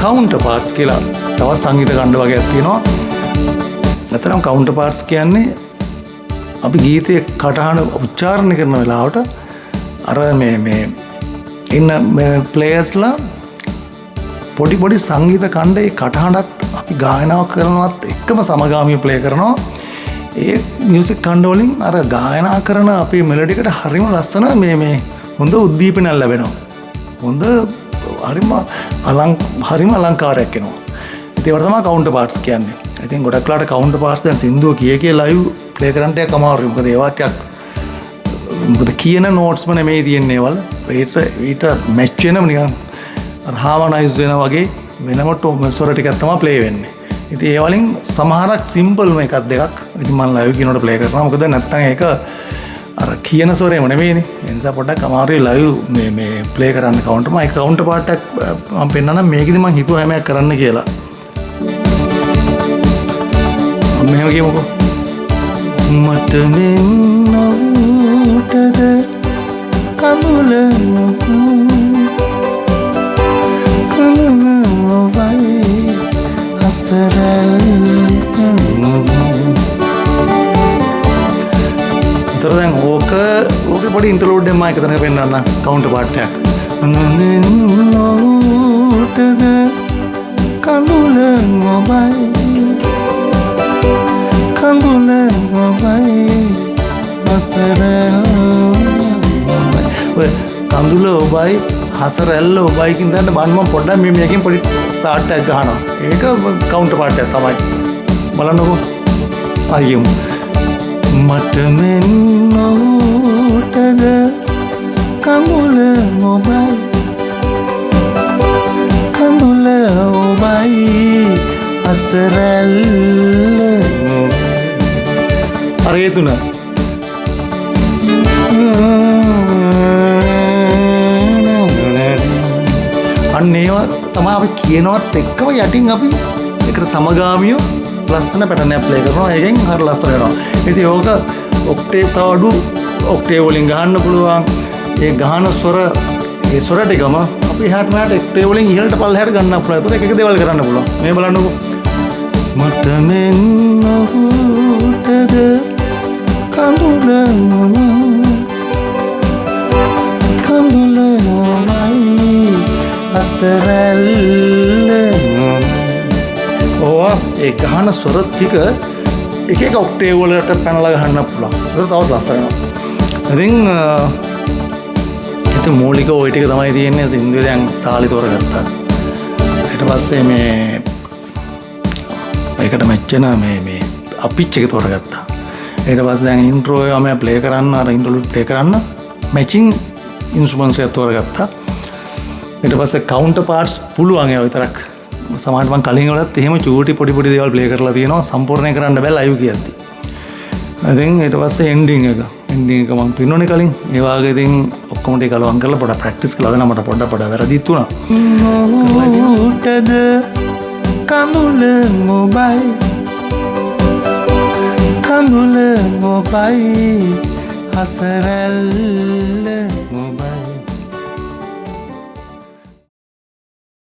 Counter parts කියලා තවත් සංගීත කණ්ඩ වගේක් තියෙනවා. නැත්නම් කවුන්ටර් පාර්ට්ස් කියන්නේ අපි ගීතයේ කටහඬ උච්චාරණය කරන වෙලාවට අර මේ ඉන්න ප්ලේයර්ස්ලා පොඩි සංගීත කණ්ඩේ කටහඬත් අපි ගායනාව කරනවත් එක්කම සමගාමීව ප්ලේ කරනවා. ඒ මියුසික් කණ්ඩ වලින් අර ගායනා කරන අපේ මෙලඩි එකට හරිම ලස්සන මේ හොඳ උද්දීපනයක් ලැබෙනවා. හොඳ හරිම අලංකාරයක් එනවා. ඉතින් ඒවට තමයි කවුන්ටර් පාර්ට්ස් කියන්නේ. ඉතින් ගොඩක් වෙලාට කවුන්ටර් පාර්ට්ස් දැන් සින්දුව කිය ලයිව් ප්ලේ කරන්න ටිකක් අමාරුයි. මොකද ඒවා ටිකක් මොකද කියන නෝට්ස්ම නෙමෙයි තියෙන්නේ ඒවල. ඊට මැච් වෙනම නිකන් හාමනයිස් වෙනවා වගේ වෙනම ස්වර ටිකක් තමයි ප්ලේ වෙන්නේ. ඉතින් ඒ වලින් සමහරක් සිම්පල්ම එකක් දෙකක් ඉතින් මම ලයිව් කියනකොට ප්ලේ කරනවා. මොකද නැත්තම් ඒක අර කියන ස්වරේම නෙමෙයිනේ. ඒ නිසා පොඩ්ඩක් අමාරුයි ලයිව් මේ ප්ලේ කරන්න කවුන්ටර්. මම කවුන්ටර් පාර්ට් එකක් මම පෙන්නන්නම්. මේකෙදි මම හිතුවා හැමයක් කරන්න කියලා. මෙහෙම කියමුකෝ. මට මෙන්නෝටද කඳුල දැන් ඕක පොඩි ඉන්ටර්ලූඩ් එකක් මම එක තැනක පෙන්නන්න කවුන්ටර් පාර්ට් එකක්. නෝටද කඳුල මොබයි කඳුල මොබයි හසරැල්ල ඔය කඳුල ඔබයි හසරැල්ල ඔබයි කියන දන්න බන් මම පොඩ්ඩක් මේකෙන් පොඩි පාර්ට් එකක් ගහනවා. ඒක කවුන්ටර් පාර්ට් එකක් තමයි. බලන්නකෝ. අයියෝ මට මෙන්නෝටද කඳුල මොබයි කඳුල ඔබයි අසරැල්ල අර ඒ තුන අන්න ඒවා තමයි අපි කියනවත් එක්කම යටින් අපි ඒකට සමගාමීව ලස්සන පැටර්නයක් ප්ලේ කරනවා. ඒකෙන් හරිය ලස්සන වෙනවා. ඉතින් ඕක ඔක්ටේව් තව අඩු ඔක්ටේව් වලින් ගහන්න පුළුවන්. ඒ ගහන ස්වර ඒ ස්වර ටිකම අපි එහාට මෙහාට ඔක්ටේව් වලින් ඉහළට පල්ලෙහාට ගන්න පුළුවන්. ඒතකොට එක දේවල් කරන්න පුළුවන්. මේ බලන්නකෝ. මට මෙන්නෝටද කඳුල කඳුල මොබයි අසරැල්ල ඕවා ඒ ගහන ස්වර ටික එක ඔක්ටේව් වලට පැනලා ගහන්න පුළුවන්. ඒක තවත් ලස්සන වෙනවා. ඉතින් මූලික ওই ටික තමයි තියෙන්නේ. සින්දුවේ දැන් තාලි තෝරගත්තා. ඊට පස්සේ මේ ඒකට මැච් වෙන මේ අපිච් එක තෝරගත්තා. ඊට පස්සේ දැන් ඉන්ට්‍රෝ එක මම ප්ලේ කරන්න අර ඉන්ටර්ලූඩ් ප්ලේ කරන්න මැචින් ඉන්ස්ට්‍රුමන්ට්ස් එක තෝරගත්තා. ඊට පස්සේ කවුන්ටර් පාර්ට්ස් පුළුවන් ඒවා විතරක්. සමහරවිට මම කලින් වලත් එහෙම චූටි පොඩි දේවල් ප්ලේ කරලා තියෙනවා. සම්පූර්ණයෙන් කරන්න බෑ ලයිව් කියද්දි. ඉතින් ඊට පස්සේ එන්ඩින් එක මම පින්නෝනේ කලින්. ඒ වාගේ ඉතින් ඔක්කොම ටික අලුවන් කරලා පොඩක් ප්‍රැක්ටිස් කළා. දැන් මට පොඩක් වැරදිත් වුණා. නෝටද කඳුල මොබයි කඳුල මොබයි හසරැල්ල